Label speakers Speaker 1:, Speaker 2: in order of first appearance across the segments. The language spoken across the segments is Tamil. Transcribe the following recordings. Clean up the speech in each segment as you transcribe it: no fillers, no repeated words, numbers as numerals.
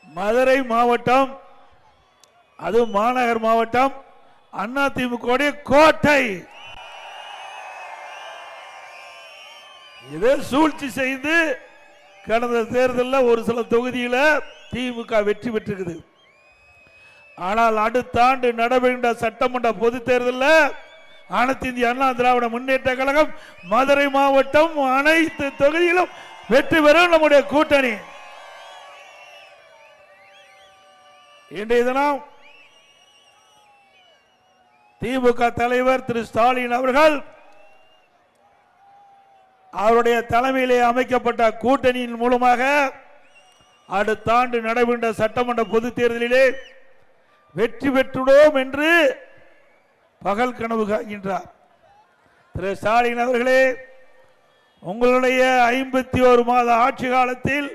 Speaker 1: மதுரை மாவட்டம், அது மாநகர் மாவட்டம், அதிமுக கோட்டை. இதை சூழ்ச்சி செய்து கடந்த தேர்தலில் ஒரு சில தொகுதியில் திமுக வெற்றி பெற்றிருக்குது. ஆனால் அடுத்த ஆண்டு நடைபெறுகின்ற சட்டமன்ற பொது தேர்தலில் அனைத்து இந்திய அண்ணா திராவிட முன்னேற்ற கழகம் மதுரை மாவட்டம் அனைத்து தொகுதியிலும் வெற்றி பெறும் நம்முடைய கூட்டணி. இன்றைய தினம் திமுக தலைவர் திரு ஸ்டாலின் அவர்கள் அவருடைய தலைமையிலே அமைக்கப்பட்ட கூட்டணியின் மூலமாக அடுத்த ஆண்டு நடைபெற்ற சட்டமன்ற பொது தேர்தலிலே வெற்றி பெற்றுள்ளோம் என்று பகல் கனவு காண்கின்றார். திரு ஸ்டாலின் அவர்களே, உங்களுடைய 51 மாத ஆட்சி காலத்தில்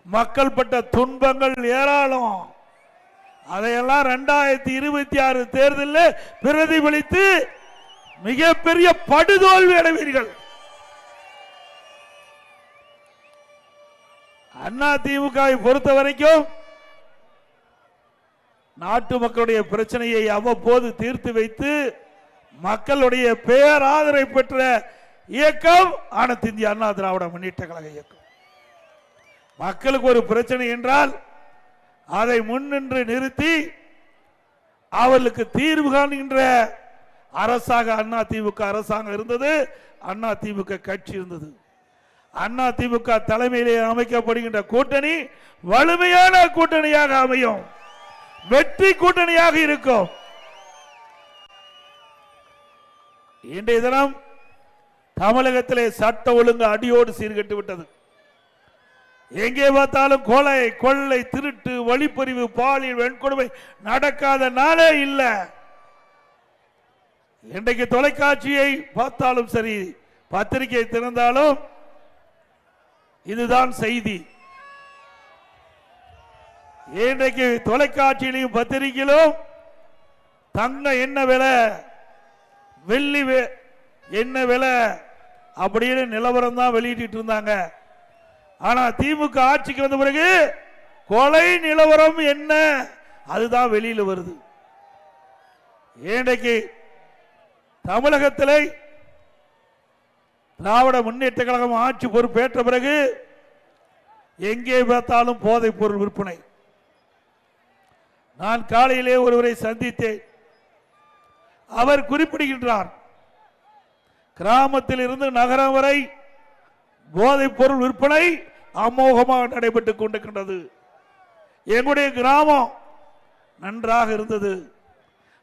Speaker 1: மக்கள் பட்ட துன்பங்கள் ஏராளம். அதையெல்லாம் 2026 தேர்தலில் பிரதிபலித்து மிகப்பெரிய படுதோல்வி அடைவீர்கள். அண்ணா திமுகவை பொறுத்த வரைக்கும் நாட்டு மக்களுடைய பிரச்சனையை அவ்வப்போது தீர்த்து வைத்து மக்களுடைய பேராதரவை பெற்ற இயக்கம் அனைத்து இந்திய அண்ணா திராவிட முன்னேற்ற கழக இயக்கம். மக்களுக்கு ஒரு பிரச்சனை என்றால் அதை முன்னின்று நிறுத்தி அவர்களுக்கு தீர்வு காண்கின்ற அரசாக அண்ணா திமுக அரசாங்கம் இருந்தது, அண்ணா திமுக கட்சி இருந்தது. அண்ணா திமுக தலைமையிலே அமைக்கப்படுகின்ற கூட்டணி வலிமையான கூட்டணியாக அமையும், வெற்றி கூட்டணியாக இருக்கும். இன்றைய தினம் தமிழகத்திலே சட்ட ஒழுங்கு அடியோடு சீர்கெட்டு விட்டது. எங்கே பார்த்தாலும் கொலை, கொள்ளை, திருட்டு, வழிப்பறிவு, பாலியல் வன்கொடுமை நடக்காத நாளே இல்லை. இன்றைக்கு தொலைக்காட்சியை பார்த்தாலும் சரி, பத்திரிகை திறந்தாலும் இதுதான் செய்தி. இன்றைக்கு தொலைக்காட்சியிலும் பத்திரிகையிலும் தங்கம் என்ன விலை, வெள்ளி என்ன விலை அப்படின்னு நிலவரம் தான் வெளியிட்டு இருந்தாங்க. ஆனா திமுக ஆட்சிக்கு வந்த பிறகு கொலை நிலவரம் என்ன அதுதான் வெளியில வருது. இன்றைக்கு தமிழகத்தில் திராவிட முன்னேற்ற கழகம் ஆட்சி பொறுப்பேற்ற பிறகு எங்கே பார்த்தாலும் போதைப் பொருள் விற்பனை. நான் காலையிலே ஒருவரை சந்தித்தேன். அவர் குறிப்பிடுகின்றார், கிராமத்தில் இருந்து நகரம் வரை போதைப் பொருள் விற்பனை அமோகமாக நடைபெற்றுக் கொண்டிருக்கின்றது. எங்களுடைய கிராமம் நன்றாக இருந்தது.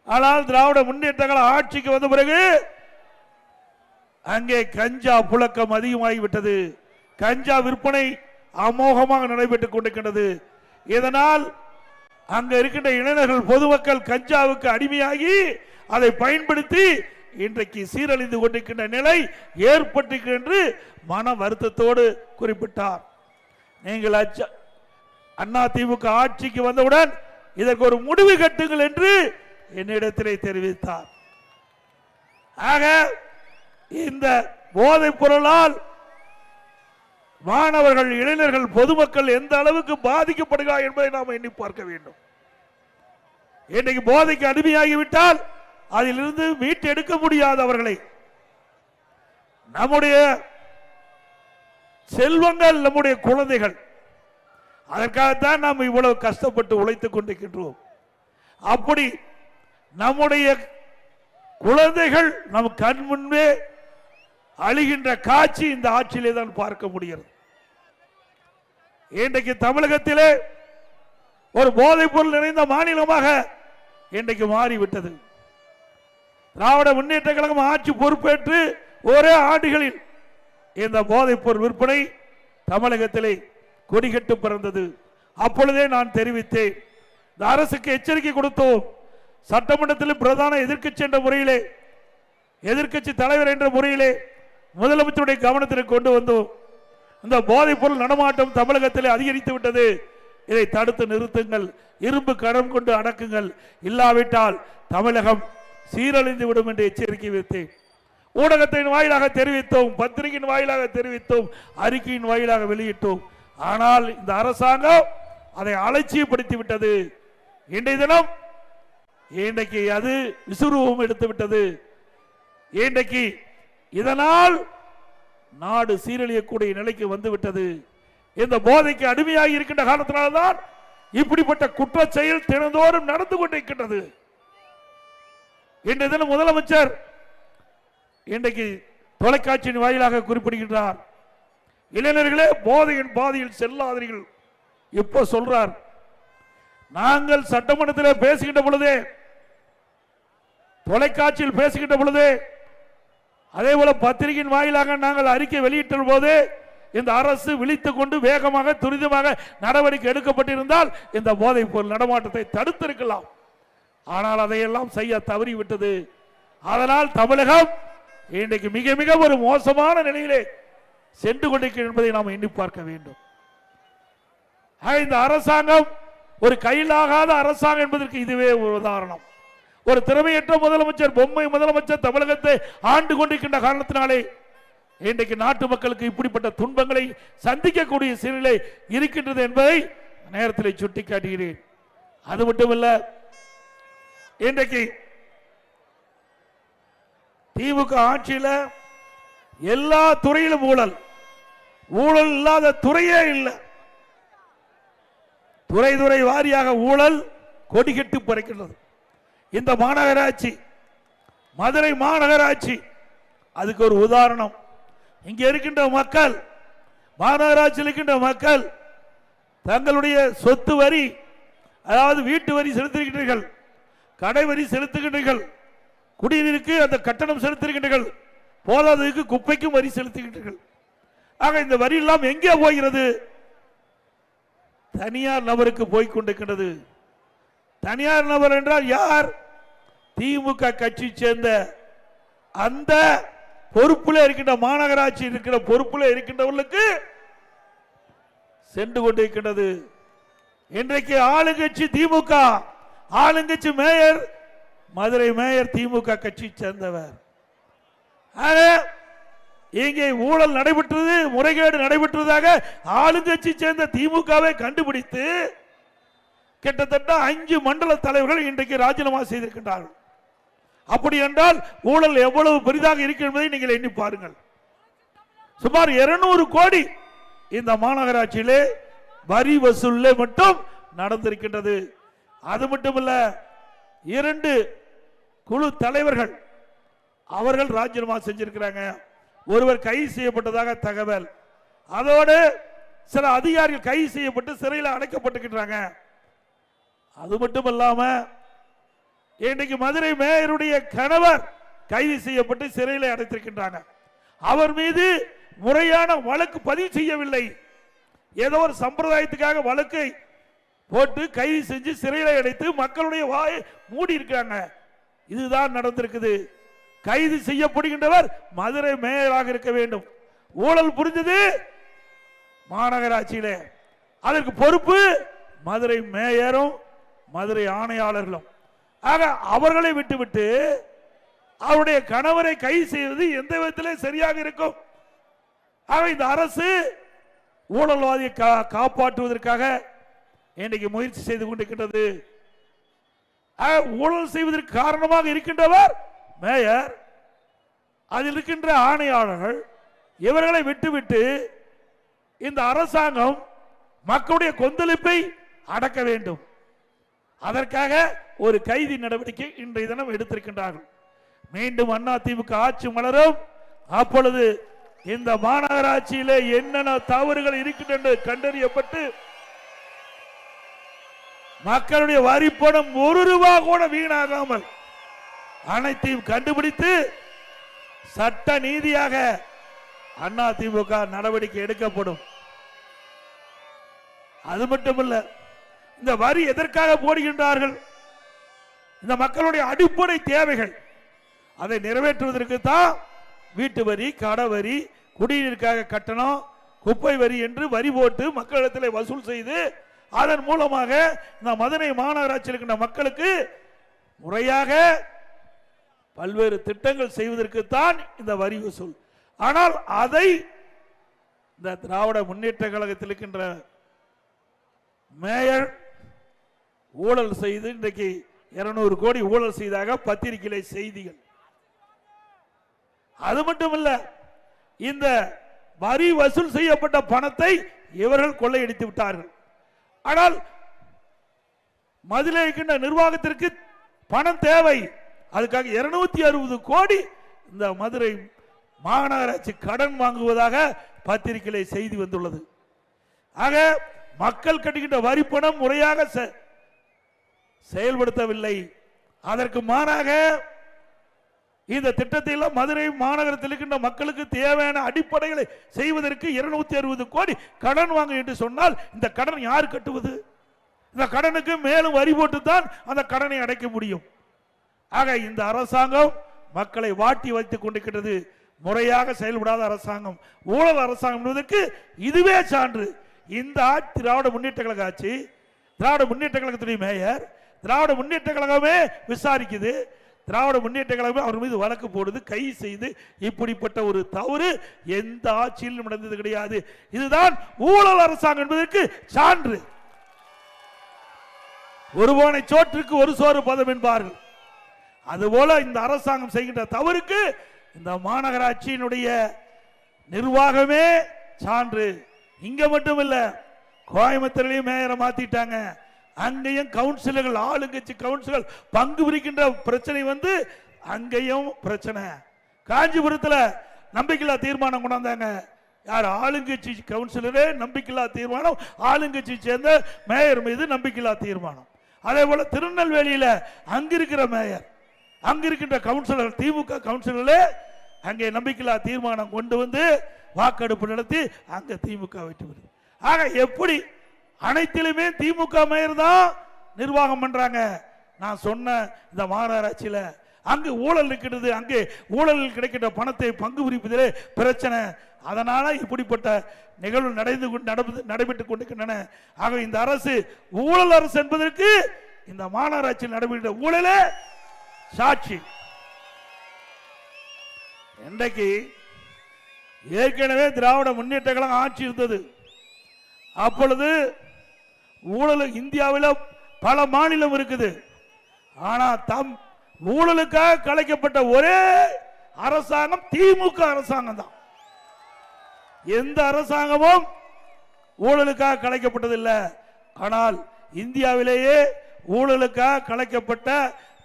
Speaker 1: ஆனால் திராவிட முன்னேற்ற கழக ஆட்சிக்கு வந்த பிறகு அங்கே கஞ்சா புழக்கம் அதிகமாகிவிட்டது. கஞ்சா விற்பனை அமோகமாக நடைபெற்றுக் கொண்டிருக்கின்றது. இதனால் அங்க இருக்கின்ற இளைஞர்கள், பொதுமக்கள் கஞ்சாவுக்கு அடிமையாகி அதை பயன்படுத்தி இன்றைக்கு சீரழிந்து கொண்டிருக்கின்ற நிலை ஏற்பட்டிருக்கிறது என்று மன வருத்தத்தோடு குறிப்பிட்டார். நீங்கள் அண்ணா திமுக ஆட்சிக்கு வந்தவுடன் இதற்கு ஒரு முடிவு கட்டுங்கள் என்று என்னிடத்திலே தெரிவித்தார். ஆக இந்த போதைப் பொருளால் மாணவர்கள், இளைஞர்கள், பொதுமக்கள் எந்த அளவுக்கு பாதிக்கப்படுகிறார் என்பதை நாம் எண்ணி பார்க்க வேண்டும். இன்றைக்கு போதைக்கு அடிமையாகிவிட்டால் அதிலிருந்து மீட்டு எடுக்க முடியாதவர்களை, நம்முடைய செல்வங்கள், நம்முடைய குழந்தைகள், அதற்காகத்தான் நாம் இவ்வளவு கஷ்டப்பட்டு உழைத்துக் கொண்டிருக்கின்றோம். அப்படி நம்முடைய குழந்தைகள் நம் கண் முன்பே அழிகின்ற காட்சி இந்த ஆட்சியிலே தான் பார்க்க முடிகிறது. இன்றைக்கு தமிழகத்திலே ஒரு போதைப் பொருள் நிறைந்த மாநிலமாக இன்றைக்கு மாறிவிட்டது. திராவிட முன்னேற்ற கழகம் ஆட்சி பொறுப்பேற்று ஒரே ஆண்டுகளில் இந்த போதைப் பொருள் விற்பனை தமிழகத்திலே கொடிகட்டு பிறந்தது. அப்பொழுதே நான் தெரிவித்தேன், இந்த அரசுக்கு எச்சரிக்கை கொடுத்தோம். சட்டமன்றத்தில் பிரதான எதிர்க்கட்சி என்ற முறையிலே, எதிர்க்கட்சி தலைவர் என்ற முறையிலே முதலமைச்சருடைய கவனத்திற்கு கொண்டு வந்தோம். இந்த போதைப் பொருள் நடமாட்டம் தமிழகத்திலே அதிகரித்து விட்டது, இதை தடுத்து நிறுத்துங்கள், இரும்பு கரம் கொண்டு அடக்குங்கள், இல்லாவிட்டால் தமிழகம் சீரழிந்து விடும் என்று எச்சரிக்கை வைத்தேன். ஊடகத்தின் வாயிலாக தெரிவித்தோம், பத்திரிகையின் வாயிலாக தெரிவித்தோம், அறிக்கையின் வாயிலாக வெளியிட்டோம். ஆனால் இந்த அரசாங்கம் அதை அலட்சியப்படுத்தி விட்டது. இன்றைய தினம் இன்றைக்கு அது விசுரூபம் எடுத்து விட்டது. இன்றைக்கு இதனால் நாடு சீரழியக்கூடிய நிலைக்கு வந்துவிட்டது. இந்த போதைக்கு அடிமையாகி இருக்கின்ற காலத்தினால்தான் இப்படிப்பட்ட குற்ற செயல் தினந்தோறும் நடந்து கொண்டிருக்கின்றது. இன்றைய தினம் முதலமைச்சர் இன்றைக்கு தொலைக்காட்சியின் வாயிலாக குறிப்பிடுகின்றார், இளைஞர்களே போதையின் பாதையில் செல்லாதீர்கள். இப்போ சொல்றார், நாங்கள் சட்டமன்றத்தில் பேசுகின்ற பொழுதே, தொலைக்காட்சியில் பேசுகின்ற பொழுதே, அதே போல பத்திரிகையின் வாயிலாக நாங்கள் அறிக்கை வெளியிட்ட போது இந்த அரசு விழித்துக் கொண்டு வேகமாக துரிதமாக நடவடிக்கை எடுக்கப்பட்டிருந்தால் இந்த போதைப் பொருள் நடமாட்டத்தை தடுத்திருக்கலாம். ஆனால் அதையெல்லாம் செய்ய தவறிவிட்டது. அதனால் தமிழகம் இன்றைக்கு மிக மிக ஒரு மோசமான நிலையிலே சென்று கொண்டிருக்கிறது என்பதை நாம் எண்ணி பார்க்க வேண்டும். இந்த அரசாங்கம் ஒரு கையிலாகாத அரசாங்கம் என்பதற்கு இதுவே ஒரு உதாரணம். ஒரு திறமையற்ற முதலமைச்சர், பொம்மை முதலமைச்சர் தமிழகத்தை ஆண்டு கொண்டிருக்கின்ற காரணத்தினாலே இன்றைக்கு நாட்டு மக்களுக்கு இப்படிப்பட்ட துன்பங்களை சந்திக்கக்கூடிய சூழ்நிலை இருக்கின்றது என்பதை நேரத்தில் சுட்டிக்காட்டுகிறேன். அது மட்டுமல்ல, இன்றைக்கு திமுக ஆட்சியில் எல்லா துறையிலும் ஊழல், ஊழல் இல்லாத துறையே இல்லை. துறை துறை வாரியாக ஊழல் கொடிகட்டு பறக்கின்றது. இந்த மாநகராட்சி, மதுரை மாநகராட்சி அதுக்கு ஒரு உதாரணம். இங்கே இருக்கின்ற மக்கள், மாநகராட்சியில் இருக்கின்ற மக்கள் தங்களுடைய சொத்து வரி, அதாவது வீட்டு வரி செலுத்துகின்றீர்கள், கடை வரி செலுத்துகின்றீர்கள், குடிநீருக்கு அந்த கட்டணம் செலுத்துகின்றீர்கள், போதாததுக்கு குப்பைக்கும் வரி செலுத்துகின்றீர்கள். ஆக இந்த வரி எல்லாம் எங்கே போகிறது? தனியார் நபருக்கு போய்கொண்டிருக்கின்றது. தனியார் நபர் என்றால் யார்? திமுக கட்சி சேர்ந்த அந்த பொறுப்புல இருக்கின்ற, மாநகராட்சி இருக்கிற பொறுப்புல இருக்கின்றவர்களுக்கு சென்று கொண்டிருக்கின்றது. இன்றைக்கு ஆளுங்கட்சி திமுக, ஆளுங்கட்சி மேயர், மதுரை மேயர் திமுக கட்சி சேர்ந்தவர். இங்கே ஊழல் நடைபெற்றது, முறைகேடு நடைபெற்றதாக ஆளுங்கட்சி சேர்ந்த திமுகவை கண்டுபிடித்து கிட்டத்தட்ட 5 மண்டல தலைவர்கள் இன்றைக்கு ராஜினாமா செய்திருக்கின்றார்கள். அப்படி என்றால் ஊழல் எவ்வளவு பெரிதாக இருக்கிறது என்பதை நீங்கள் எண்ணி பாருங்கள். சுமார் 200 கோடி இந்த மாநகராட்சியிலே வரி வசூல் மட்டும் நடந்திருக்கின்றது. அது மட்டுமல்ல, 2 குழு தலைவர்கள் அவர்கள் ராஜினாமா செஞ்சிருக்கிறாங்க. ஒருவர் கைது செய்யப்பட்டதாக தகவல். அதோடு சில அதிகாரிகள் கைது செய்யப்பட்டு சிறையில் அடைக்கப்பட்டிருக்கிறாங்க. அது மட்டுமல்லாம இன்றைக்கு மதுரை மேயருடைய கணவர் கைது செய்யப்பட்டு சிறையில் அடைத்திருக்கின்றாங்க. அவர் மீது முறையான வழக்கு பதிவு செய்யவில்லை. ஏதோ ஒரு சம்பிரதாயத்துக்காக வழக்கை போட்டு கைது செஞ்சு சிறையில் அடைத்து மக்களுடைய வாயை மூடி இருக்காங்க. இதுதான் நடந்திருக்குது. கைது செய்யப்படுகின்றவர் மதுரை மேயராக இருக்க வேண்டும். ஊழல் புரிஞ்சது மாநகராட்சியிலே, அதற்கு பொறுப்பு மதுரை மேயரும் மதுரை ஆணையாளர்களும். ஆக அவர்களை விட்டுவிட்டு அவருடைய கணவரை கைது செய்வது எந்த விதத்திலே சரியாக இருக்கும்? ஆக இந்த அரசு ஊழல்வாதியை காப்பாற்றுவதற்காக இன்றைக்கு முயற்சி செய்து கொண்டிருக்கின்றது. ஊழல் செய்வதற்கு காரணமாக இருக்கின்றவர் மேயர், அதில் இருக்கின்ற ஆணையாளர்கள். இவர்களை விட்டுவிட்டு இந்த அரசாங்கம் மக்களுடைய கொந்தளிப்பை அடக்க வேண்டும். அதற்காக ஒரு கைதி நடவடிக்கை இன்றைய தினம் எடுத்திருக்கின்றார்கள். மீண்டும் அதிமுக ஆட்சி மலரும். அப்பொழுது இந்த மாநகராட்சியிலே என்னென்ன தவறுகள் இருக்கின்றன கண்டறியப்பட்டு மக்களுடைய வரி பணம் 1 ரூபாய் கூட வீணாகாமல் அனைத்தையும் கண்டுபிடித்து சட்ட நீதியாக அதிமுக நடவடிக்கை எடுக்கப்படும். அது மட்டுமல்ல, இந்த வரி எதற்காக போடுகின்றார்கள்? இந்த மக்களுடைய அடிப்படை தேவைகள் அதை நிறைவேற்றுவதற்கு தான் வீட்டு வரி, கடை வரி, குடிநீருக்காக கட்டணம், குப்பை வரி என்று வரி போட்டு மக்களிடத்தில் வசூல் செய்து அதன் மூலமாக இந்த மதுரை மாநகராட்சியில் இருக்கின்ற மக்களுக்கு முறையாக பல்வேறு திட்டங்கள் செய்வதற்கு தான் இந்த வரி வசூல். ஆனால் அதை இந்த திராவிட முன்னேற்ற கழகத்தில் இருக்கின்ற மேயர் ஊழல் செய்து இன்றைக்கு 200 கோடி ஊழல் செய்தாக பத்திரிகையிலே செய்திகள். அது மட்டுமல்ல, இந்த வரி வசூல் செய்யப்பட்ட பணத்தை இவர்கள் கொள்ளையடித்து விட்டார்கள். ஆனால் மதுரை இருக்கின்ற நிர்வாகத்திற்கு பணம் தேவை. அதுக்காக 260 கோடி இந்த மதுரை மாநகராட்சி கடன் வாங்குவதாக பத்திரிகையிலே செய்தி வந்துள்ளது. ஆக மக்கள் கட்டுகின்ற வரி பணம் முறையாக செயல்படுத்தவில்லை. அதற்கு மாறாக இந்த திட்டத்தை மதுரை மாநகரத்தில் இருக்கின்ற மக்களுக்கு தேவையான அடிப்படைகளை செய்வதற்கு 260 கோடி கடன் வாங்க என்று சொன்னால் இந்த கடன் யார் கட்டுவது? இந்த கடனுக்கு மேலும் வரி போட்டுத்தான் அந்த கடனை அடைக்க முடியும். ஆக இந்த அரசாங்கம் மக்களை வாட்டி வைத்துக் கொண்டிருக்கிறது. முறையாக செயல்படாத அரசாங்கம், ஊழல் அரசாங்கம் என்பதற்கு இதுவே சான்று. இந்த ஆட்சி திராவிட முன்னேற்ற கழக ஆட்சி, திராவிட முன்னேற்ற கழகத்துடைய மேயர், திராவிட முன்னேற்ற கழகமே விசாரிக்குது, திராவிட முன்னேற்ற கழகமே அவர் மீது வழக்கு போடுது, கை செய்து. இப்படிப்பட்ட ஒரு தவறு எந்த ஆட்சியிலும் நடந்தது கிடையாது. இதுதான் ஊழல் அரசாங்கம் என்பதற்கு சான்று. ஒருவனை சோற்றுக்கு ஒரு சோறு பதம் என்பார்கள். அதுபோல இந்த அரசாங்கம் செய்கின்ற தவறுக்கு இந்த மாநகராட்சியினுடைய நிர்வாகமே சான்று. இங்க மட்டும் இல்ல, கோயம்புத்தூர்லயும் மேயரை மாத்திட்டாங்க. அங்கேயும் கவுன்சிலர்கள், ஆளுங்கட்சி கவுன்சிலர்கள் பங்கு பிரிக்கின்ற பிரச்சனை வந்து அங்கேயும் பிரச்சனை. காஞ்சிபுரத்தில் நம்பிக்கையில்லா தீர்மானம் கொண்டாந்தாங்க. யார்? ஆளுங்கட்சி கவுன்சிலரே நம்பிக்கையில்லா தீர்மானம், ஆளுங்கட்சி சேர்ந்த மேயர் மீது நம்பிக்கையில்லா தீர்மானம். அதே போல திருநெல்வேலியில அங்கிருக்கிற மேயர், அங்கிருக்கின்ற கவுன்சிலர், திமுக கவுன்சிலர்களே அங்கே நம்பிக்கையில்லா தீர்மானம் கொண்டு வந்து வாக்கெடுப்பு நடத்தி அங்க திமுக வெற்றி பெறுது. ஆக எப்படி அனைத்திலுமே திமுக மேயர் தான் நிர்வாகம் பண்றாங்க. நான் சொன்ன இந்த மாநகராட்சியில அங்கு ஊழல் இருக்கிறது, அங்கே ஊழலில் கிடைக்கின்ற பணத்தை பங்கு பிரிப்பதிலே பிரச்சனை. அதனால இப்படிப்பட்ட நிகழ்வு நடைபெற்றுக் கொண்டிருக்கின்றன. ஆக இந்த அரசு ஊழல் அரசு என்பதற்கு இந்த மாநகராட்சியில் நடைபெற்ற ஊழலே சாட்சி. இன்றைக்கு ஏற்கனவே திராவிட முன்னேற்ற கழகம் ஆட்சி இருந்தது. அப்பொழுது ஊழல் இந்தியாவில் பல மாநிலம் இருக்குது. ஆனா ஊழலுக்காக கலைக்கப்பட்ட ஒரே அரசாங்கம் திமுக அரசாங்கம் தான். எந்த அரசாங்கமும் ஊழலுக்காக கலைக்கப்பட்டதில்லை. ஆனால் இந்தியாவிலேயே ஊழலுக்காக கலைக்கப்பட்ட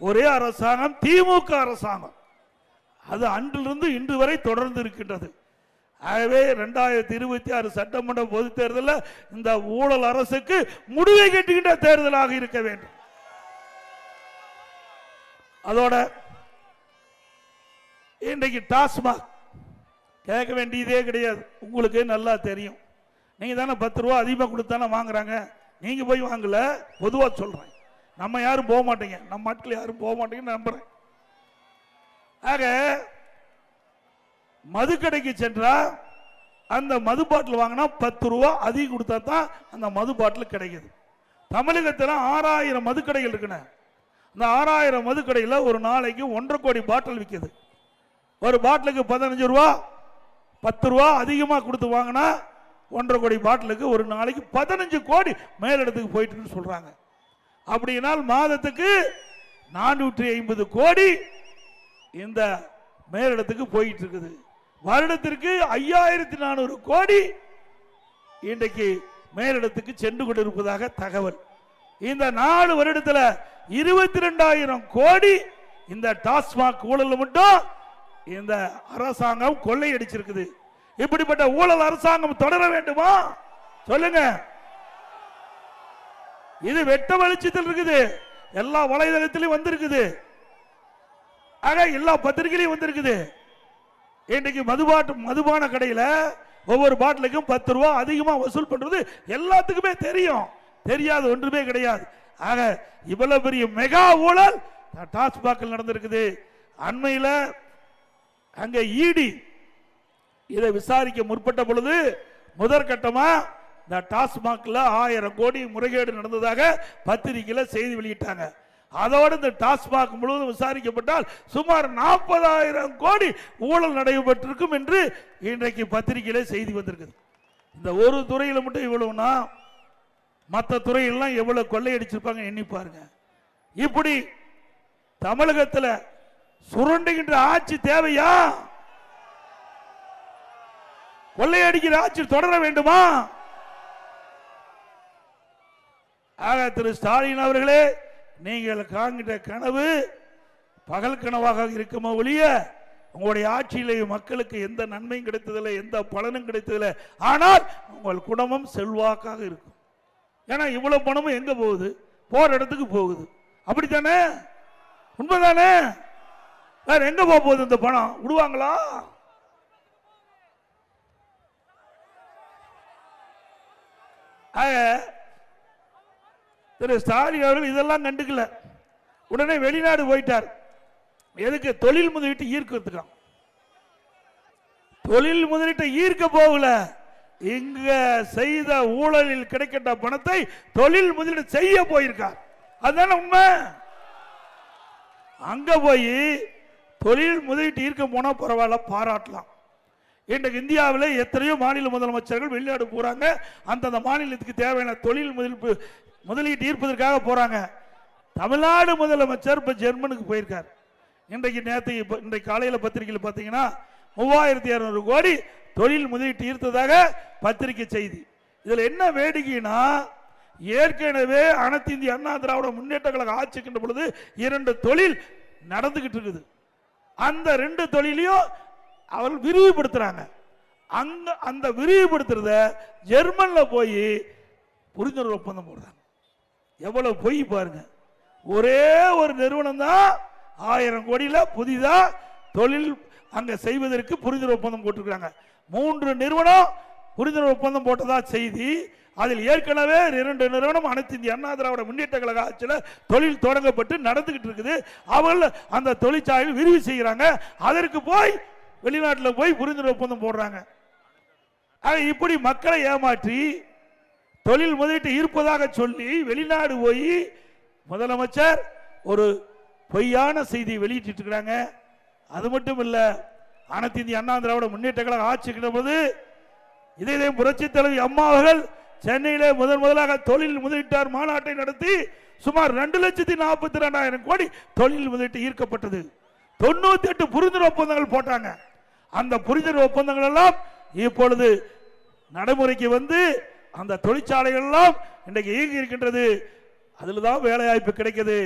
Speaker 1: ஒரே அரசாங்கம் திமுக அரசாங்கம். அது அன்றிலிருந்து இன்று வரை தொடர்ந்து இருக்கின்றது. ஆகவே 2026 சட்டமன்ற பொது தேர்தலில் இந்த ஊழல் அரசுக்கு முடிவை கட்டுகின்ற தேர்தலாக இருக்க வேண்டும். அதோட இன்றைக்கு டாஸ்மாக் கேட்க வேண்டியதே கிடையாது. உங்களுக்கு நல்லா தெரியும். நீங்க தானே 10 ரூபா அதிகமாக கொடுத்தானே வாங்குறாங்க. நீங்க போய் வாங்கல, பொதுவாக சொல்றேன். நம்ம யாரும் போக மாட்டீங்க, நம்ம நாட்டில் யாரும் போக மாட்டீங்கன்னு நம்புறேன். ஆக மதுக்கடைக்கு சென்றா அந்த மது பாட்டில் வாங்கினா 10 ரூபா அதிகம் கொடுத்தா தான் அந்த மது பாட்டில் கிடைக்குது. தமிழகத்தில் 6000 மதுக்கடைகள் இருக்குன்னு. அந்த 6000 மதுக்கடையில் ஒரு நாளைக்கு 1.5 கோடி பாட்டில் விற்குது. ஒரு பாட்டிலுக்கு 15 ரூபா, 10 ரூபா அதிகமாக கொடுத்து வாங்கினா 1.5 கோடி பாட்டிலுக்கு ஒரு நாளைக்கு 15 கோடி மேலிடத்துக்கு போயிட்டு சொல்றாங்க. அப்படினால் மாதத்துக்கு 450 கோடி இந்த மேலிடத்துக்கு போயிட்டு இருக்குது. வருடத்திற்கு 5400 கோடி இன்றைக்கு மேலிடத்துக்கு சென்று கொண்டிருப்பதாக தகவல். இந்த 4 வருடத்தில் 22,000 கோடி இந்த டாஸ்மாக் ஊழல் மட்டும் இந்த அரசாங்கம் கொள்ளையடிச்சிருக்குது. இப்படிப்பட்ட ஊழல் அரசாங்கம் தொடர வேண்டுமா? சொல்லுங்க. இது வெட்ட வெளிச்சத்தில் இருக்குது, எல்லா வலைதளத்திலும் வந்திருக்குது, எல்லா பத்திரிகையிலும் வந்திருக்குது. இன்றைக்கு மதுபான கடையில் ஒவ்வொரு பாட்டிலுக்கும் 10 ரூபா அதிகமாக வசூல் பண்றது எல்லாத்துக்குமே தெரியும். தெரியாது ஒன்றுமே கிடையாது. ஆக இவ்வளவு பெரிய மெகா ஊழல் டாஸ்மாக் நடந்திருக்குது. அண்மையில் அங்க ஈடி இதை விசாரிக்க முற்பட்ட பொழுது முதற்கட்டமா இந்த டாஸ்மாக்ல 1000 கோடி முறைகேடு நடந்ததாக பத்திரிகையில் செய்தி வெளியிட்டாங்க. அதோடு இந்த டாஸ்மாக் முழுவதும் விசாரிக்கப்பட்டால் சுமார் 40,000 கோடி ஊழல் நடைபெற்றிருக்கும் என்று இன்றைக்கு பத்திரிகையிலே செய்தி வந்திருக்குது. இந்த ஒரு துறையில் மட்டும் இவ்வளவுனா மற்ற துறையெல்லாம் எவ்வளவு கொள்ளையடிச்சிருப்பாங்க எண்ணி பாருங்க. இப்படி தமிழகத்தில் சுரண்டுகின்ற ஆட்சி தேவையா? கொள்ளையடிக்கிற ஆட்சி தொடர வேண்டுமா? ஆக திரு ஸ்டாலின் அவர்களே, நீங்கள் காண்கின்ற கனவு பகல் கனவாக இருக்குமோ ஒழிய உங்களுடைய ஆட்சியிலே மக்களுக்கு எந்த நன்மையும் கிடைத்ததில்லை, எந்த பலனும் கிடைத்ததில்லை. ஆனால் உங்கள் குடும்பம் செல்வாக்காக இருக்கும். ஏன்னா இவ்வளவு பணமும் எங்க போகுது? போற இடத்துக்கு போகுது. அப்படித்தானே? உண்மைதானே? வேற எங்க போகுது இந்த பணம்? விடுவாங்களா? திரு ஸ்டாலின் அவர்கள் இதெல்லாம் கண்டுக்கல. உடனே வெளிநாடு போயிட்டார். எதுக்கு? தொழில் முதலீட்டு ஈர்க்கிறதுக்கு. தொழில் முதலீட்டை ஈர்க்க போகல, இங்க செய்த ஊழலில் கிடைக்கின்ற பணத்தை தொழில் முதலீடு செய்ய போயிருக்கார். அதுதானே உண்மை. அங்க போய் தொழில் முதலீட்டு ஈர்க்க போனா பரவாயில்ல, பாராட்டலாம். இன்றைக்கு இந்தியாவில் எத்தனையோ மாநில முதலமைச்சர்கள் வெளிநாடு போறாங்க. அந்தந்த மாநிலத்துக்கு தேவையான தொழில் முதலீட்டு ஈர்ப்பதற்காக போறாங்க. தமிழ்நாடு முதலமைச்சர் இப்ப ஜெர்மனுக்கு போயிருக்கார். இன்றைக்கு காலையில் பத்திரிகையில் பார்த்தீங்கன்னா 3200 கோடி தொழில் முதலீட்டு ஈர்த்ததாக பத்திரிகை செய்தி. இதுல என்ன வேடிக்கைனா, ஏற்கனவே அனைத்து இந்திய அண்ணா திராவிட முன்னேற்ற கழக ஆட்சிக்கின்ற பொழுது 2 தொழில் நடந்துகிட்டு இருக்குது. அந்த 2 தொழிலையும் அவர்கள் விரிவுபடுத்துறாங்க. அங்க அந்த விரிவுபடுத்துறத ஜெர்மன்ல போய் புரிந்துணர்வு ஒப்பந்தம் போடுறாங்க. எவ்வளவு பொய் பாருங்க. ஒரே ஒரு நிறுவனம் தான் 1000 கோடியில புதிதா தொழில் அங்க செய்வதற்கு புரிந்துணர்வு ஒப்பந்தம் போட்டிருக்காங்க. 3 நிறுவனம் புரிந்துணர்வு ஒப்பந்தம் போட்டதா செய்தி. அதில் ஏற்கனவே 2 நிறுவனம் அனைத்து இந்திய அண்ணா திராவிட முன்னேற்ற கழக ஆட்சியில் தொழில் தொடங்கப்பட்டு நடந்துகிட்டு இருக்குது. அவர்கள் அந்த தொழிற்சாலையில் விரிவு செய்கிறாங்க. அதற்கு போய் வெளிநாட்டில் போய் புரிந்துணர்வு ஒப்பந்தம் போடுறாங்க. இப்படி மக்களை ஏமாற்றி தொழில் முதலீட்டு ஈர்ப்பதாக சொல்லி வெளிநாடு போய் முதலமைச்சர் ஒரு பொய்யான செய்தி வெளியிட்டு இருக்கிறாங்க. அது மட்டும் இல்ல, அனைத்து இந்திய அண்ணா திராவிட முன்னேற்ற கழக ஆட்சிக்கிற போது இதே புரட்சி தலைவி அம்மா அவர்கள் சென்னையிலே முதலாக தொழில் முதலீட்டார் மாநாட்டை நடத்தி சுமார் 2,42,000 கோடி தொழில் முதலீட்டு ஈர்க்கப்பட்டது. 98 புரிந்துணர்வு ஒப்பந்தங்கள் போட்டாங்க. அந்த புரிந்துணர்வு ஒப்பந்தங்கள் எல்லாம் இப்பொழுது நடைமுறைக்கு வந்து அந்த தொழிற்சாலைகள் எல்லாம் இன்றைக்கு இயங்கி இருக்கின்றது. அதுல தான் வேலை வாய்ப்பு கிடைக்குது.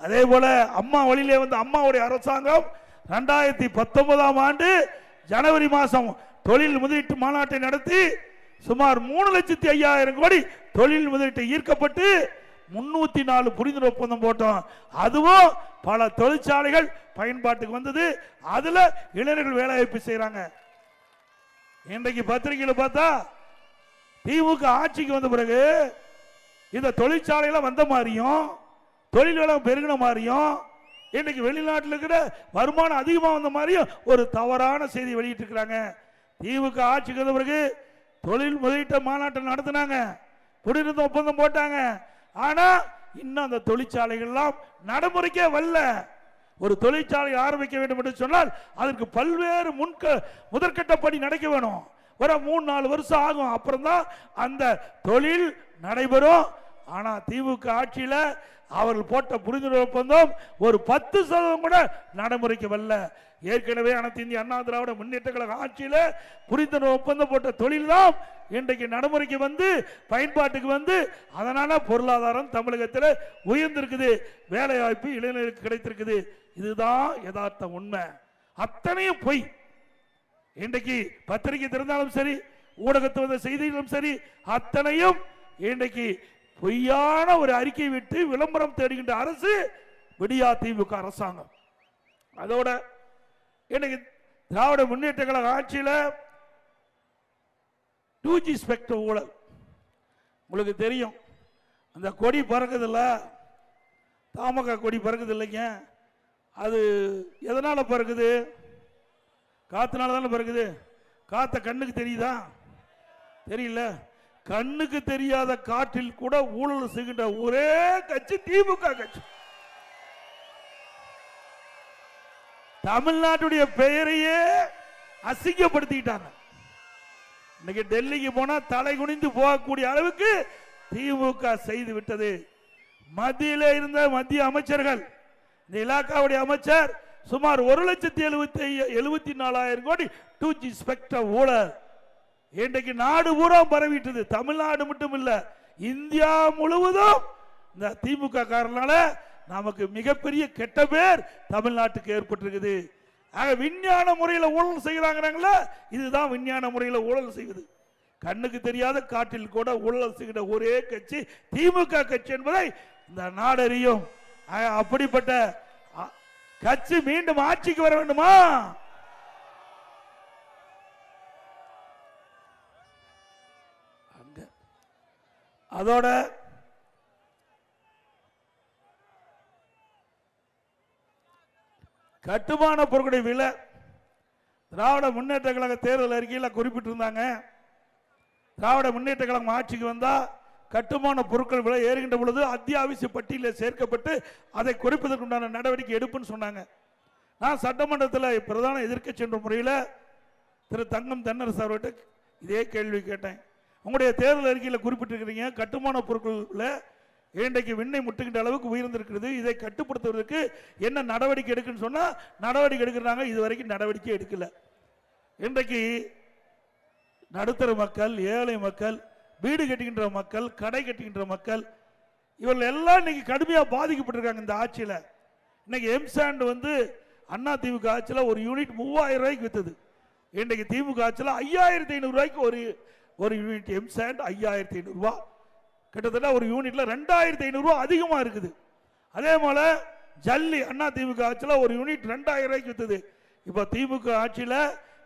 Speaker 1: அதே போல அம்மா வழியிலே வந்து அம்மாவுடைய அரசாங்கம் 2019ஆம் ஆண்டு ஜனவரி மாதம் தொழில் முதலீட்டு மாநாட்டை நடத்தி சுமார் 3,05,000 கோடி தொழில் முதலீட்டு ஈர்க்கப்பட்டு 304 புரிந்துணர்வு ஒப்பந்தம் போட்டோம். அதுவும் பல தொழிற்சாலைகள் பயன்பாட்டுக்கு வந்தது. அதுல இளைஞர்கள் வேலை வாய்ப்பு செய்யறாங்க. இன்றைக்கு பத்திரிகையில் பார்த்தா திமுக ஆட்சிக்கு வந்த பிறகு இந்த தொழிற்சாலையில வந்த மாதிரியும் தொழில் வளம் பெருகின மாதிரியும் இன்னைக்கு வெளிநாட்டில் இருக்கிற வருமானம் அதிகமாக வந்த மாதிரியும் ஒரு தவறான செய்தி வெளியிட்டு இருக்கிறாங்க. திமுக ஆட்சிக்கு வந்த பிறகு தொழில் முதலீட்டு மாநாட்டை நடத்தினாங்க, புரிந்துணர்வு ஒப்பந்தம் போட்டாங்க. ஆனா இன்னும் அந்த தொழிற்சாலைகள் எல்லாம் நடைமுறைக்கே வரல. ஒரு தொழிற்சாலை ஆரம்பிக்க வேண்டும் என்று சொன்னால் அதற்கு பல்வேறு முதற்கட்ட பணி நடக்க வேணும். ஒரு 3-4 வருஷம் ஆகும். அப்புறம் தான் அந்த தொழில் நடைபெறும். ஆனா திமுக ஆட்சியில அவர்கள் போட்ட புரிந்துணர்வு ஒப்பந்தம் ஒரு 10% கூட நடைமுறைக்கு வரல. ஏற்கனவே அனைத்து இந்திய அண்ணா திராவிட முன்னேற்ற கழக ஆட்சியில புரிந்துணர்வு ஒப்பந்தம் போட்ட தொழில் தான் இன்றைக்கு நடைமுறைக்கு வந்து பயன்பாட்டுக்கு வந்து அதனால பொருளாதாரம் தமிழகத்தில் உயர்ந்திருக்குது, வேலை வாய்ப்பு இளைஞர்களுக்கு கிடைத்திருக்குது. இதுதான் யதார்த்த உண்மை. அத்தனையும் பொய். இன்றைக்கு பத்திரிகை திறந்தாலும் சரி, ஊடகத்தில் வந்த செய்திகளும் சரி, அத்தனையும் இன்றைக்கு பொய்யான ஒரு அறிக்கை விட்டு விளம்பரம் தேடுகின்ற அரசு விடியா திமுக அரசாங்கம். அதோட இன்னைக்கு திராவிட முன்னேற்ற கழக ஆட்சியில் 2G ஸ்பெக்ட்ரம் ஊழல் உங்களுக்கு தெரியும். அந்த கொடி பறக்குது இல்ல, தமாக கொடி பறக்குது இல்லைங்க. அது எதனால பறக்குது? காத்துனால தானே பறக்குது. காத்த கண்ணுக்கு தெரியுதா? தெரியல. கண்ணுக்கு தெரியாத காற்றில் கூட ஊழல் செய்கின்ற ஒரே கட்சி திமுக கட்சி. தமிழ்நாட்டுடைய பெயரையே அசிங்கப்படுத்திட்டாங்க. இன்னைக்கு டெல்லிக்கு போனா தலை குனிந்து போகக்கூடிய அளவுக்கு திமுக செய்து விட்டது. மத்தியிலே இருந்த மத்திய அமைச்சர்கள், இந்த இலாக்காவுடைய அமைச்சர் சுமார் 1,74,000 கோடி 2G ஸ்பெக்ட்ரம் ஊழல் இன்றைக்கு நாடு பூரா பரவிட்டது. தமிழ்நாடு மட்டும் இல்ல, இந்தியா முழுவதும் இந்த திமுக காரணால நமக்கு மிகப்பெரிய கெட்ட பேர் தமிழ்நாட்டுக்கு ஏற்பட்டிருக்குது. ஆக விஞ்ஞான முறையில் ஊழல் செய்கிறாங்களா, இதுதான் விஞ்ஞான முறையில் ஊழல் செய்வது. கண்ணுக்கு தெரியாத காட்டில் கூட ஊழல் செய்கிற ஒரே கட்சி திமுக கட்சி என்பதை இந்த நாடறியும். அப்படிப்பட்ட கட்சி மீண்டும் ஆட்சிக்கு வர வேண்டுமா? அதோட கட்டுமான பொருட்களுடைய விலை திராவிட முன்னேற்ற கழக தேர்தல் அறிக்கையில் குறிப்பிட்டிருந்தாங்க. திராவிட முன்னேற்ற கழகம் ஆட்சிக்கு வந்தா கட்டுமான பொருட்கள் விலை ஏறுகின்ற பொழுது அத்தியாவசிய பட்டியலில் சேர்க்கப்பட்டு அதை குறைப்பதற்குண்டான நடவடிக்கை எடுப்புன்னு சொன்னாங்க. நான் சட்டமன்றத்தில் பிரதான எதிர்க்கட்சி என்ற முறையில் திரு தங்கம் தென்னரசு அவர்கிட்ட இதே கேள்வி கேட்டேன். உங்களுடைய தேர்தல் அறிக்கையில் குறிப்பிட்டிருக்கிறீங்க கட்டுமான பொருட்களில் இன்றைக்கு விண்ணை முட்டுகின்ற அளவுக்கு உயர்ந்திருக்கிறது, இதை கட்டுப்படுத்துவதற்கு என்ன நடவடிக்கை எடுக்குன்னு சொன்னா நடவடிக்கை எடுக்கிறாங்க. இதுவரைக்கும் நடவடிக்கை எடுக்கல. இன்றைக்கு நடுத்தர மக்கள், ஏழை மக்கள், வீடு கட்டுகின்ற மக்கள், கடை கட்டுகின்ற மக்கள், இவர்கள் எல்லாம் இன்னைக்கு கடுமையாக பாதிக்கப்பட்டிருக்காங்க இந்த ஆட்சியில். இன்னைக்கு எம்சாண்ட் வந்து அண்ணா திமுக ஆட்சியில் ஒரு யூனிட் 3000 ரூபாய்க்கு வித்தது. இன்றைக்கு திமுக ஆட்சியில் 5500 ரூபாய்க்கு ஒரு யூனிட் எம்சாண்ட் 5500 ரூபா, கிட்டத்தட்ட ஒரு யூனிட்ல 2500 ரூபா அதிகமா இருக்குது. அதே போல ஜல்லி அண்ணா திமுக ஆட்சியில் ஒரு யூனிட் 2000 ரூபாய்க்கு வித்தது. இப்போ திமுக ஆட்சியில்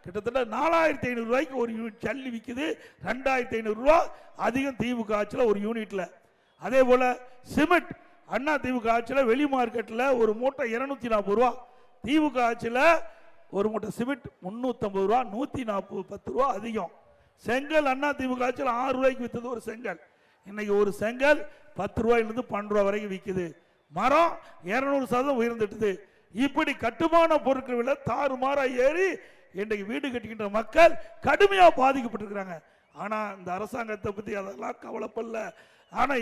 Speaker 1: கிட்டத்தட்ட 4500 ரூபாய்க்கு ஒரு யூனிட் ஜல்லி விற்குது. 2500 ரூபா அதிகம் திமுக ஆட்சியில் ஒரு யூனிட்ல. அதே போல சிமெண்ட் அண்ணா திமுக ஆட்சியில் வெளி மார்க்கெட்டில் ஒரு மூட்டை 240 ரூபா, திமுக ஆட்சியில் ஒரு மூட்டை சிமெண்ட் 350 ரூபா, 110 ரூபா அதிகம். செங்கல் அண்ணா திமுக ஆட்சியில் 6 ரூபாய்க்கு வித்தது ஒரு செங்கல், இன்னைக்கு ஒரு செங்கல் 10 ரூபாயிலிருந்து 12 ரூபாய் வரைக்கும் விற்குது. மரம் 200% உயர்ந்துட்டுது. இப்படி கட்டுமான பொருட்கள் விலை தாறுமாறா ஏறி இன்றைக்கு வீடு கட்டுகின்ற மக்கள் கடுமையா பாதிக்கப்பட்டிருக்கிறாங்க. ஆனா இந்த அரசாங்கத்தை பத்தி அதெல்லாம் கவலைப்படல. ஆனா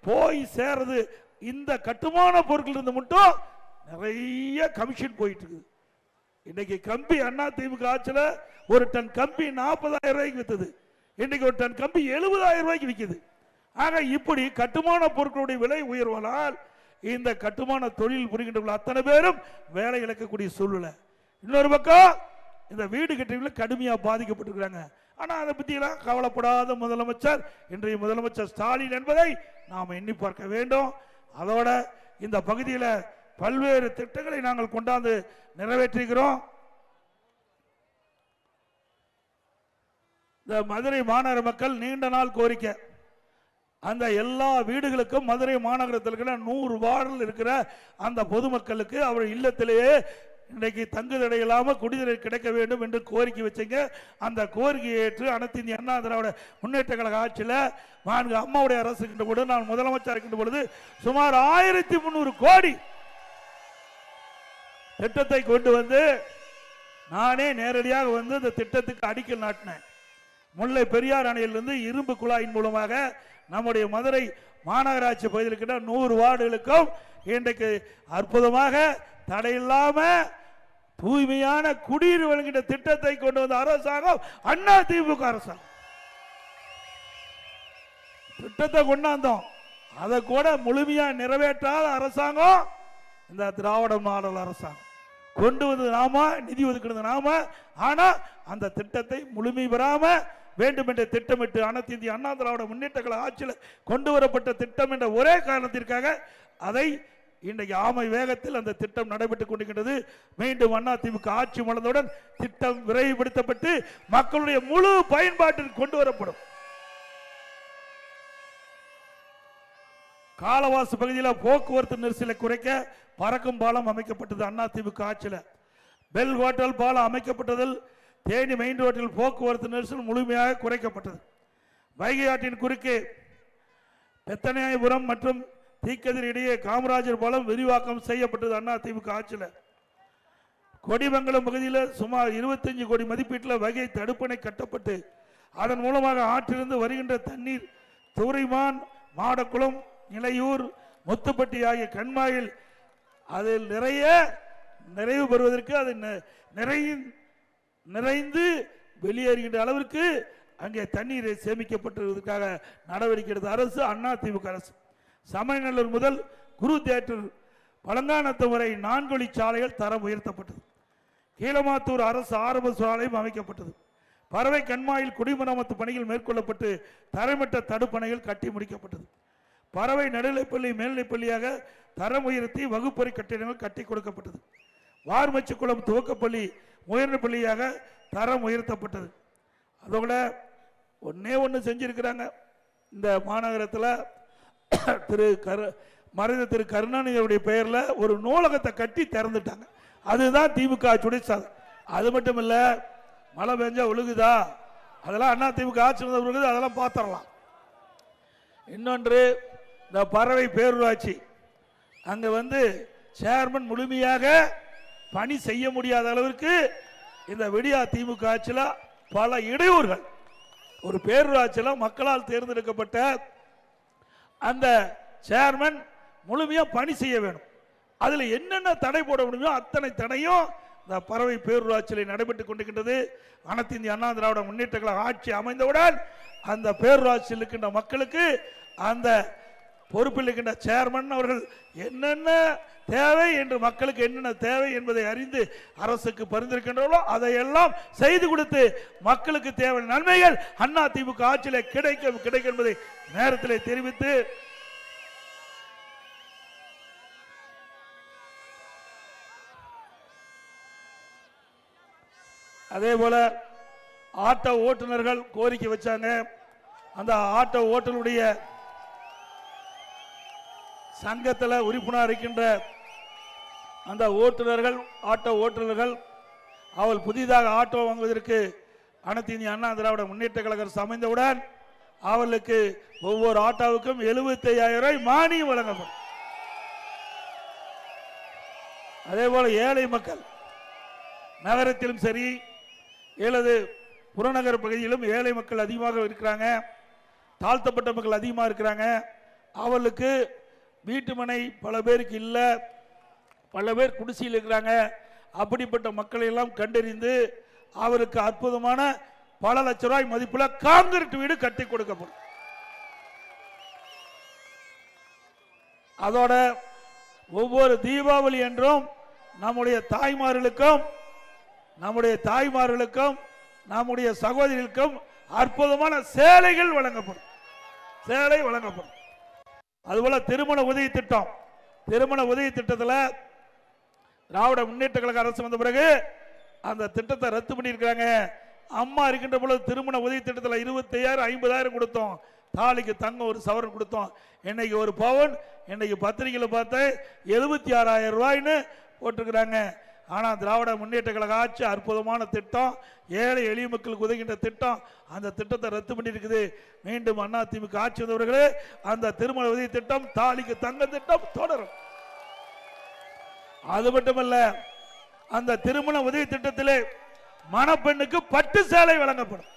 Speaker 1: போய் சேரது இந்த கட்டுமான பொருட்கள் இருந்து மட்டும் நிறைய கமிஷன் போயிட்டு இருக்கு. இன்னைக்கு கம்பி அண்ணா திமுக ஆட்சியில் ஒரு டன் கம்பி 40,000 ரூபாய்க்கு வித்தது, இன்னைக்கு ஒரு டன் கம்பி 70,000 ரூபாய்க்கு விற்குது. ஆக இப்படி கட்டுமான பொருட்களுடைய விலை உயர்வதால் இந்த கட்டுமான தொழில் புரிகின்ற அத்தனை பேரும் வேலை இழக்கக்கூடிய சூழ்நிலை. இன்னொரு பக்கம் இந்த வீடு கட்டுறவர்கள் கடுமையாக பாதிக்கப்பட்டிருக்கிறாங்க. ஆனால் அதை பற்றி எல்லாம் கவலைப்படாத முதலமைச்சர் இன்றைய முதலமைச்சர் ஸ்டாலின் என்பதை நாம் எண்ணி பார்க்க வேண்டும். அதோட இந்த பகுதியில் பல்வேறு திட்டங்களை நாங்கள் கொண்டாந்து நிறைவேற்றுகிறோம். இந்த மதுரை மாநகர மக்கள் நீண்ட நாள் கோரிக்கை, அந்த எல்லா வீடுகளுக்கும் மதுரை மாநகரத்தில் இருக்கிற 100 வார்டில் இருக்கிற அந்த பொதுமக்களுக்கு அவர் இல்லத்திலேயே இன்றைக்கு தங்குதடை இல்லாமல் குடிநீர் கிடைக்க வேண்டும் என்று கோரிக்கை வச்சுங்க. அந்த கோரிக்கையை ஏற்று அனைத்து இந்திய அண்ணா திராவிட முன்னேற்ற கழக ஆட்சியில் அம்மாவுடைய அரசு இருக்கின்ற பொழுது, நான் முதலமைச்சர் இருக்கின்ற பொழுது சுமார் 1300 கோடி திட்டத்தை கொண்டு வந்து நானே நேரடியாக வந்து இந்த திட்டத்துக்கு அடிக்கல் நாட்டினேன். முல்லை பெரியார் அணையிலிருந்து இரும்பு குழாயின் மூலமாக நம்முடைய மதுரை மாநகராட்சி பகுதியில் இருக்கின்ற 100 வார்டுகளுக்கும் இன்றைக்கு அற்புதமாக தடையில்லாம தூய்மையான குடிநீர் வழங்குகின்ற திட்டத்தை கொண்டு வந்த அரசாங்கம் அண்ணா திமுக அரசாங்கம். திட்டத்தை கொண்டாந்தோம், அதை கூட முழுமையா நிறைவேற்றாத அரசாங்கம் இந்த திராவிட மாடல் அரசாங்கம். கொண்டு வந்து நாம, நிதி ஒதுக்கினது நாம, ஆனா அந்த திட்டத்தை முழுமை பெறாம வேண்டும் என்று திட்டமிட்டு அனைத்து இந்திய அண்ணா திராவிட முன்னேற்ற கழக ஆட்சியில் கொண்டு வரப்பட்ட திட்டம் என்ற ஒரே காரணத்திற்காக அதை இன்றைக்கு ஆமை வேகத்தில் அந்த திட்டம் நடைபெற்றுக் கொண்டிருக்கிறது. மீண்டும் அண்ணா திமுக ஆட்சி மலர்ந்தவுடன் திட்டம் விரைவுபடுத்தப்பட்டு மக்களுடைய முழு பயன்பாட்டிற்கு கொண்டு வரப்படும். காலவாசு பகுதியில் போக்குவரத்து நெரிசலை குறைக்க பறக்கும் பாலம் அமைக்கப்பட்டது அண்ணா திமுக ஆட்சியில். பெல் ஹோட்டல் பாலம் அமைக்கப்பட்டதில் தேனி மெயின் ரோட்டில் போக்குவரத்து நெரிசல் முழுமையாக குறைக்கப்பட்டது. வைகை ஆற்றின் குறுக்கே பெத்தநாயபுரம் மற்றும் தீக்கதிர் இடையே காமராஜர் பாலம் விரிவாக்கம் செய்யப்பட்டது அண்ணா திமுக ஆட்சியில். கொடிமங்கலம் பகுதியில் சுமார் 25 கோடி மதிப்பீட்டில் வைகை தடுப்பணை கட்டப்பட்டு அதன் மூலமாக ஆற்றிலிருந்து வருகின்ற தண்ணீர் துறைமான் மாடக்குளம், நிலையூர், முத்துப்பட்டி ஆகிய கண்மாயில் அதில் நிறைவு பெறுவதற்கு அது நிறைந்து வெளியேறுகின்ற அளவிற்கு அங்கே தண்ணீரை சேமிக்கப்பட்டதற்காக நடவடிக்கை எடுத்த அரசு அதிமுக அரசு. சமயநல்லூர் முதல் குரு தியேட்டர் பழங்கானத்தம் வரை 4 வழி சாலைகள் தரம் உயர்த்தப்பட்டது. கீழமாத்தூர் அரசு ஆரம்ப சாலையும் அமைக்கப்பட்டது. பறவை கண்மாயில் குடிமராமத்து பணிகள் மேற்கொள்ளப்பட்டு தரைமட்ட தடுப்பணைகள் கட்டி முடிக்கப்பட்டது. பறவை நடுநிலைப்பள்ளி மேல்நிலைப்பள்ளியாக தரம் உயர்த்தி வகுப்பறை கட்டிடங்கள் கட்டி கொடுக்கப்பட்டது. வார்மச்சிக்குளம் துவக்கப்பள்ளி உயர்நிலைப்பள்ளியாக தரம் உயர்த்தப்பட்டது. அதோட ஒன்று செஞ்சிருக்கிறாங்க. இந்த மாநகரத்தில் மறைந்த திரு கருணாநிதியுடைய பெயரில் ஒரு நூலகத்தை கட்டி திறந்துட்டாங்க. அதுதான் திமுக சுடிச்சாது. அது மட்டும் இல்ல, மழை பெஞ்சா ஒழுகுதா, அதெல்லாம் அண்ணா திமுக ஆட்சி ஒழுகுது, அதெல்லாம் பார்த்துடலாம். இன்னொன்று, இந்த பறவை பேரூராட்சி அங்க சேர்மன் முழுமையாக பணி செய்ய முடியாத அளவிற்கு இந்த விடியா திமுக ஆட்சியில் பல இடையூறுகள். ஒரு பேரூராட்சியில் மக்களால் தேர்ந்தெடுக்கப்பட்ட அந்த சேர்மன் முழுமையா பணி செய்ய வேணும். அதுல என்னென்ன தடை போட முடியுமோ அத்தனை தடையும் இந்த பறவை பேரூராட்சியில் நடைபெற்றுக் கொண்டிருக்கின்றது. அனைத்து இந்திய அண்ணா திராவிட முன்னேற்ற கழக ஆட்சி அமைந்தவுடன் அந்த பேரூராட்சியில் இருக்கின்ற மக்களுக்கு அந்த பொறுப்பில் இருக்கின்ற சேர்மன் அவர்கள் என்னென்ன தேவை என்று மக்களுக்கு என்னென்ன தேவை என்பதை அறிந்து அரசுக்கு பரிந்துரைக்கின்றோ அதையெல்லாம் செய்து கொடுத்து மக்களுக்கு தேவை நன்மைகள் அண்ணா திமுக ஆட்சியில் கிடைக்கும் என்பதை நேரத்தில் தெரிவித்து, அதே போல ஆட்டோ ஓட்டுநர்கள் கோரிக்கை வச்சாங்க. அந்த ஆட்டோ ஓட்டுநருடைய சங்கத்தில் உறுப்பினர் இருக்கின்ற அந்த ஓட்டுநர்கள், ஆட்டோ ஓட்டுநர்கள் அவள் புதிதாக ஆட்டோ வாங்குவதற்கு அனைத்து இந்திய அண்ணா திராவிட முன்னேற்ற கழகம் அமைந்தவுடன் அவர்களுக்கு ஒவ்வொரு ஆட்டோவுக்கும் 75,000 ரூபாய் மானியம் வழங்கப்படும். அதே போல ஏழை மக்கள் நகரத்திலும் சரி அல்லது புறநகர் பகுதியிலும் ஏழை மக்கள் அதிகமாக இருக்கிறாங்க, தாழ்த்தப்பட்ட மக்கள் அதிகமாக இருக்கிறாங்க. அவர்களுக்கு வீட்டு மனை பல பேருக்கு இல்லை, பல பேர் குடிசையில் இருக்கிறாங்க. அப்படிப்பட்ட மக்களை எல்லாம் கண்டறிந்து அவருக்கு அற்புதமான பல லட்சம் ரூபாய் மதிப்புள்ள கான்கிரீட் வீடு கட்டி கொடுக்கப்படும். அதோட ஒவ்வொரு தீபாவளி என்றும் நம்முடைய தாய்மார்களுக்கும் நம்முடைய சகோதரிகளுக்கும் அற்புதமான சேலைகள் வழங்கப்படும். அதுபோல திருமண உதவி திட்டத்தில் திராவிட முன்னேற்ற கழக அரசு வந்த பிறகு அந்த திட்டத்தை ரத்து பண்ணியிருக்காங்க. அம்மா இருக்கின்ற பொழுது திருமண உதவி திட்டத்தில் 25,000 50,000 கொடுத்தோம். தாலிக்கு தங்கம் ஒரு சவரன் கொடுத்தோம். இன்னைக்கு ஒரு பவுன் இன்னைக்கு பத்திரிகையில் பார்த்து 76,000 ரூபாய்ன்னு போட்டிருக்கிறாங்க. ஆனால் திராவிட முன்னேற்ற கழக ஆட்சி அற்புதமான திட்டம், ஏழை எளிய மக்களுக்கு உதவுகின்ற திட்டம். அந்த திட்டத்தை ரத்து பண்ணியிருக்குது. மீண்டும் அண்ணா திமுக ஆட்சி வந்தவர்களே அந்த திருமண உதவி திட்டம், தாலிக்கு தங்க திட்டம் தொடரும். அது மட்டுமல்ல, அந்த திருமண உதவி திட்டத்திலே மணப்பெண்ணுக்கு பட்டு சேலை வழங்கப்படும்,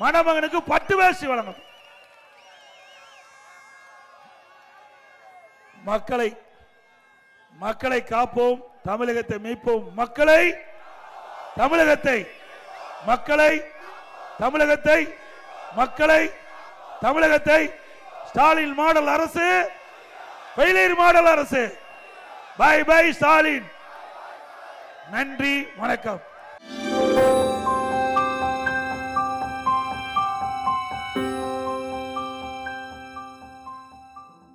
Speaker 1: மணமகனுக்கு பட்டு வேஷ்டி வழங்கப்படும். மக்களை காப்போம், தமிழகத்தை மீட்போம். தமிழகத்தை ஸ்டாலின் மாடல் அரசு, பெயிலர் மாடல் அரசு. Bye bye Stalin. நன்றி, வணக்கம்.